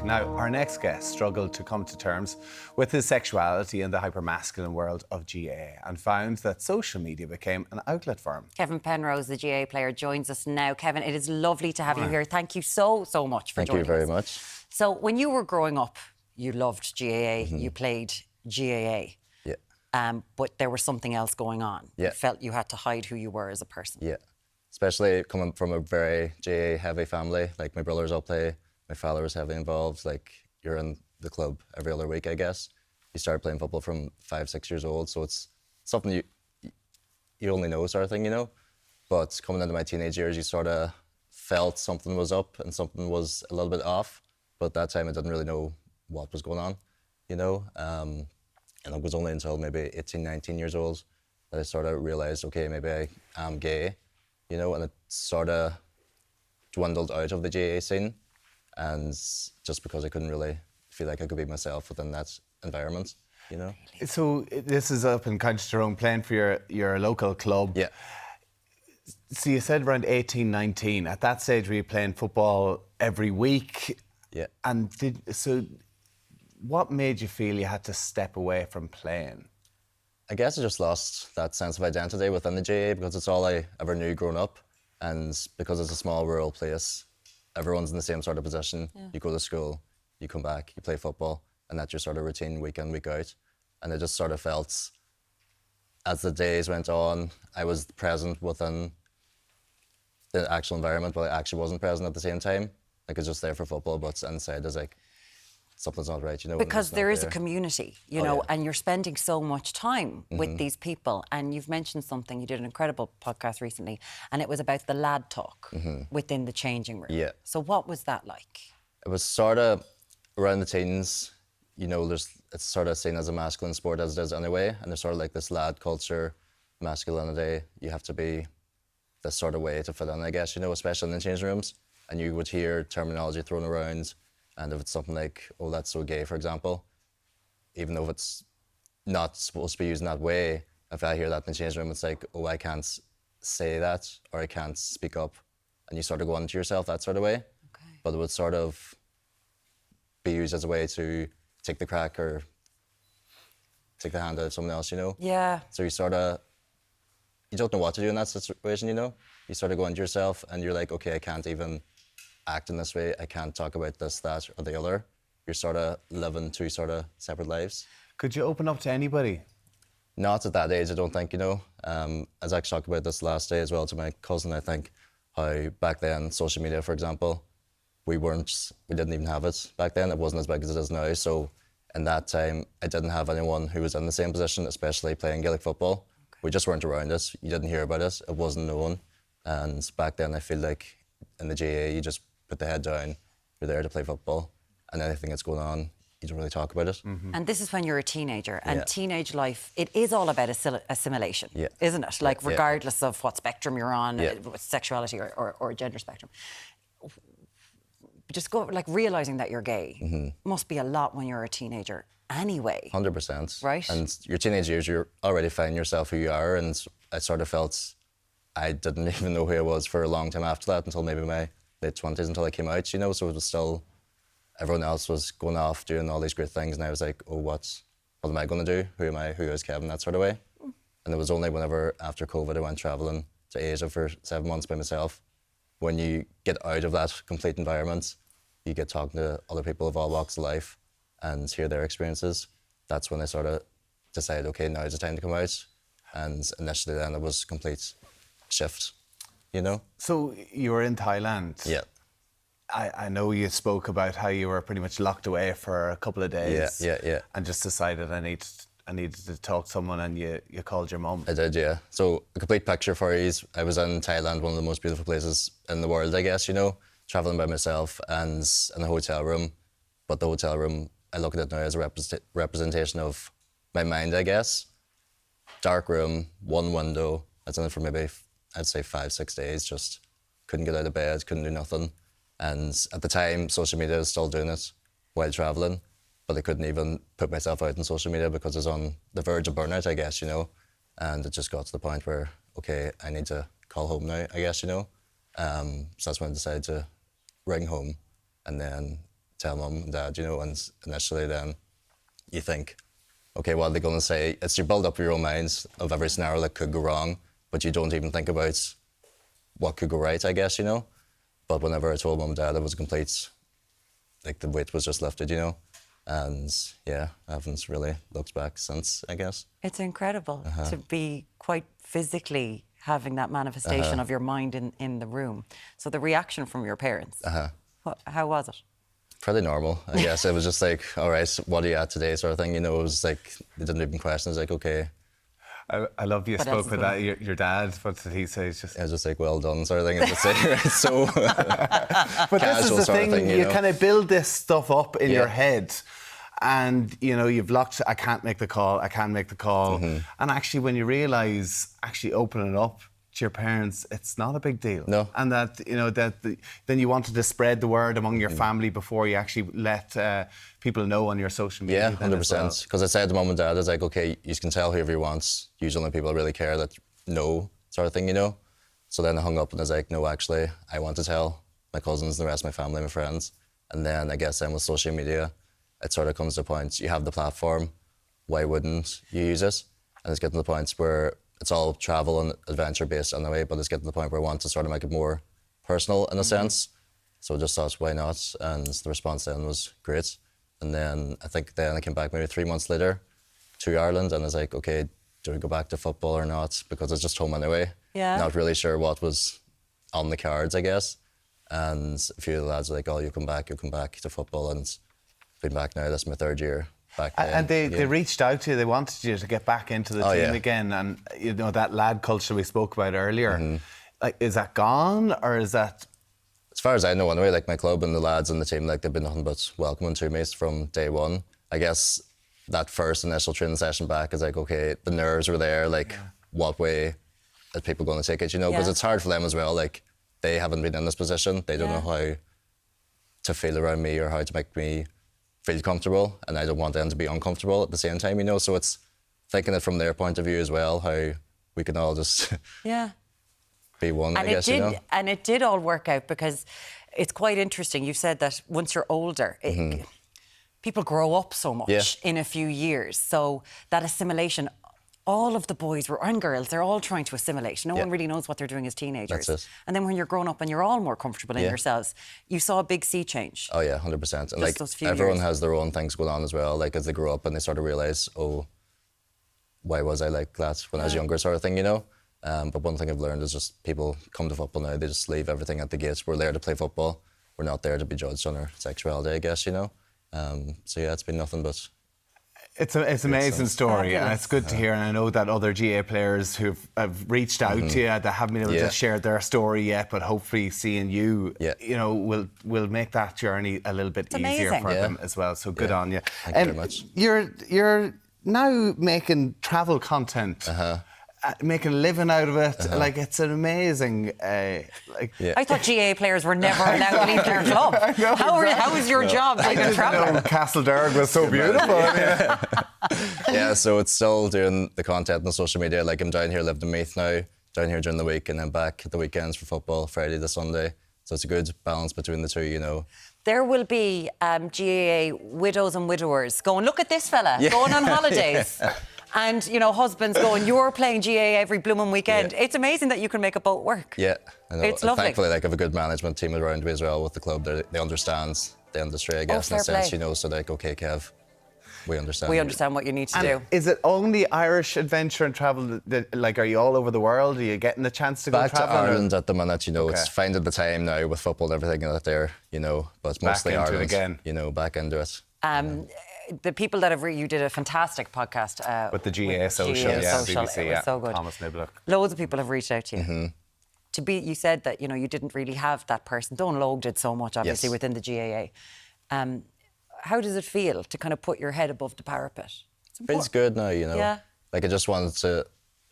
Now, our next guest struggled to come to terms with his sexuality in the hypermasculine world of GAA and found that social media became an outlet for him. Kevin Penrose, the GAA player, joins us now. Kevin, it is lovely to have you here. Thank you so much for joining us. Thank you very much. So, when you were growing up, you loved GAA, you played GAA. Yeah. But there was something else going on. Yeah. You felt you had to hide who you were as a person. Yeah. Especially coming from a very GAA heavy family. Like, my brothers all play. My father was heavily involved. Like, you're in the club every other week, I guess. You started playing football from 5, 6 years old, so it's something you only know, sort of thing, you know. But coming into my teenage years, you sort of felt something was up and something was a little bit off. But at that time, I didn't really know what was going on, you know. And it was only until maybe 18, 19 years old that I sort of realised, okay, maybe I am gay, you know, and it sort of dwindled out of the GAA scene. And just because I couldn't really feel like I could be myself within that environment, you know. So this is up in County Tyrone, playing for your local club. Yeah. So you said around 18, 19. At that stage, were you playing football every week? Yeah. And what made you feel you had to step away from playing? I guess I just lost that sense of identity within the GAA because it's all I ever knew growing up. And because it's a small rural place, everyone's in the same sort of position. Yeah. You go to school, you come back, you play football, and that's your sort of routine week in, week out. And I just sort of felt, as the days went on, I was present within the actual environment, but I actually wasn't present at the same time. Like, I was just there for football, but inside I was like, something's not right, you know. Because there is a community, you know, and you're spending so much time with these people. And you've mentioned something, you did an incredible podcast recently, and it was about the lad talk within the changing room. Yeah. So what was that like? It was sort of around the teens, you know, it's sort of seen as a masculine sport as it is anyway. And there's sort of like this lad culture, masculinity. You have to be this sort of way to fit in, I guess, you know, especially in the changing rooms. And you would hear terminology thrown around. And if it's something like, oh, that's so gay, for example, even though it's not supposed to be used in that way, if I hear that in the changing room, it's like, oh, I can't say that, or I can't speak up. And you sort of go on to yourself that sort of way. Okay. But it would sort of be used as a way to take the crack or take the hand out of someone else, you know? Yeah. So you don't know what to do in that situation, you know? You sort of go into yourself and you're like, okay, I can't even act in this way, I can't talk about this, that, or the other. You're sort of living two sort of separate lives. Could you open up to anybody? Not at that age, I don't think, you know. I was actually talking about this last day as well to my cousin, I think, how back then, social media, for example, we didn't even have it back then. It wasn't as big as it is now. So in that time, I didn't have anyone who was in the same position, especially playing Gaelic football. Okay. We just weren't around it. You didn't hear about it. It wasn't known. And back then, I feel like in the GAA, you just put the head down, you're there to play football, and anything that's going on, you don't really talk about it. Mm-hmm. And this is when you're a teenager, and teenage life, it is all about assimilation, isn't it? Like, regardless of what spectrum you're on, sexuality or gender spectrum. Just realising that you're gay must be a lot when you're a teenager anyway. 100%. Right? And your teenage years, you're already finding yourself who you are, and I sort of felt I didn't even know who I was for a long time after that, until maybe my late 20s, until I came out, you know, so it was still, everyone else was going off doing all these great things, and I was like, oh, what am I going to do? Who am I? Who is Kevin? That sort of way. And it was only whenever, after COVID, I went travelling to Asia for 7 months by myself. When you get out of that complete environment, you get talking to other people of all walks of life and hear their experiences. That's when I sort of decided, okay, now is the time to come out. And initially then it was a complete shift, you know? So you were in Thailand. Yeah. I know you spoke about how you were pretty much locked away for a couple of days. Yeah. And just decided I needed to talk to someone, and you called your mum. I did, yeah. So a complete picture for you is I was in Thailand, one of the most beautiful places in the world, I guess, you know, travelling by myself and in a hotel room. But the hotel room, I look at it now as a representation of my mind, I guess. Dark room, one window. I was in it for maybe, I'd say 5, 6 days, just couldn't get out of bed, couldn't do nothing. And at the time, social media was still doing it while travelling, but I couldn't even put myself out on social media because I was on the verge of burnout, I guess, you know. And it just got to the point where, okay, I need to call home now, I guess, you know. So that's when I decided to ring home. And then tell mum and dad, you know, and initially then you think, okay, what are they going to say? It's you build up your own minds of every scenario that could go wrong, but you don't even think about what could go right, I guess, you know. But whenever I told mum and dad, it was a complete, like the weight was just lifted, you know. And yeah, I haven't really looked back since, I guess. It's incredible to be quite physically having that manifestation of your mind in the room. So the reaction from your parents, how was it? Pretty normal, I guess. It was just like, all right, what are you at today, sort of thing. You know, it was like, they didn't even question. It was like, okay. I love you spoke with that. Your dad, what did he say? It's just... Yeah, just like, well done, sort of thing. It's so but this is the thing, you know? kind of build this stuff up in your head. And, you know, you've locked, I can't make the call. And actually, when you realise, actually opening up to your parents, it's not a big deal. No. And that, you know, then you wanted to spread the word among your family before you actually let people know on your social media. Yeah, 100%. Because I said to mum and dad, I was like, okay, you can tell whoever you want. Usually only people really care that know, sort of thing, you know. So then I hung up and I was like, no, actually, I want to tell my cousins, the rest of my family, my friends. And then I guess then with social media, it sort of comes to a point, you have the platform, why wouldn't you use it? And it's getting to the point where it's all travel and adventure based in a way, but it's getting to the point where I want to sort of make it more personal in a sense. So I just thought, why not? And the response then was great. And then I think then I came back maybe 3 months later to Ireland and I was like, okay, do we go back to football or not? Because I was just home anyway. Yeah. Not really sure what was on the cards, I guess. And a few of the lads were like, oh, you'll come back to football. And been back now, that's my 3rd year back then. And they reached out to you, they wanted you to get back into the team again. And, you know, that lad culture we spoke about earlier, like, is that gone or is that... As far as I know anyway, like my club and the lads and the team, like they've been nothing but welcoming to me from day one. I guess that first initial training session back is like, okay, the nerves were there, like what way are people going to take it, you know? Because it's hard for them as well, like they haven't been in this position. They don't know how to feel around me or how to make me feel comfortable, and I don't want them to be uncomfortable at the same time, you know. So it's thinking it from their point of view as well, how we can all just be one, and I guess, you know. And it did all work out because it's quite interesting. You said that once you're older, people grow up so much in a few years. So that assimilation, all of the boys and girls, they're all trying to assimilate. No one really knows what they're doing as teenagers. That's it. And then when you're grown up and you're all more comfortable in yourselves, you saw a big sea change. Oh yeah, 100%. And like everyone has their own things going on as well. Like as they grow up and they sort of realise, oh, why was I like that when I was younger, sort of thing, you know? But one thing I've learned is just people come to football now, they just leave everything at the gates. We're there to play football. We're not there to be judged on our sexuality, I guess, you know? So yeah, it's been nothing but... It's an amazing story, and it's good to hear. And I know that other GAA players who have reached out to you, that haven't been able to share their story yet, but hopefully seeing you, you know, will make that journey a little bit easier for them as well. So good on you. Thank you very much. You're now making travel content. Making a living out of it, like it's an amazing. I thought GAA players were never allowed to leave their club. How is your job being a traveller? Castlederg was so beautiful. Yeah, so it's still doing the content on social media. Like I'm down here living in Meath now, down here during the week, and then back at the weekends for football, Friday to Sunday. So it's a good balance between the two, you know. There will be GAA widows and widowers going, look at this fella, going on holidays. And, you know, husbands going, you're playing GAA every blooming weekend. It's amazing that you can make a boat work. Yeah, I know. It's lovely. Thankfully, like, I have a good management team around me as well with the club. They understand the industry, I guess, in a sense, you know. So, like, okay, Kev, we understand. We understand what you need to do. Is it only Irish adventure and travel? Like, are you all over the world? Are you getting the chance to go back travel? Back to Ireland at the minute, you know. It's finding the time now with football and everything out there, you know. But it's mostly back into Ireland, it again. You know, back into it. The people that you did a fantastic podcast with the GAA Social, BBC, it was so good. Thomas Niblock. Loads of people have reached out to you. You said that, you know, you didn't really have that person. Don Logue did so much, obviously, within the GAA. How does it feel to kind of put your head above the parapet? It feels good now, you know. Yeah. Like I just wanted to,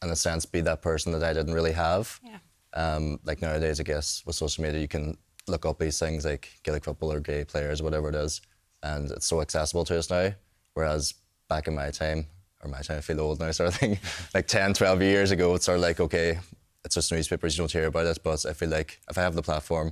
in a sense, be that person that I didn't really have. Yeah. Like nowadays, I guess, with social media, you can look up these things like Gaelic football or gay players, whatever it is. And it's so accessible to us now, whereas back in my time, I feel old now sort of thing, like 10, 12 years ago, it's sort of like, okay, it's just newspapers, you don't hear about it, but I feel like if I have the platform,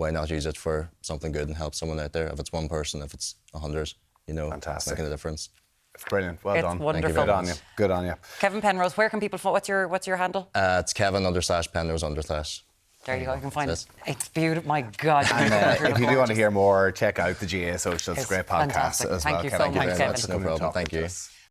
why not use it for something good and help someone out there? If it's one person, if it's 100, you know, Fantastic. making a difference. It's brilliant. Well It's done. wonderful. Good on you. Good on you. Kevin Penrose, where can people find? What's your handle? It's Kevin_Penrose_. There you go. You can find That's it. It's beautiful. My God. And if you do want to hear more, check out the GAA Socials. It's a great podcast fantastic. as Thank well. you so Kevin. much, Thank you very Kevin. much. No problem. Thank you.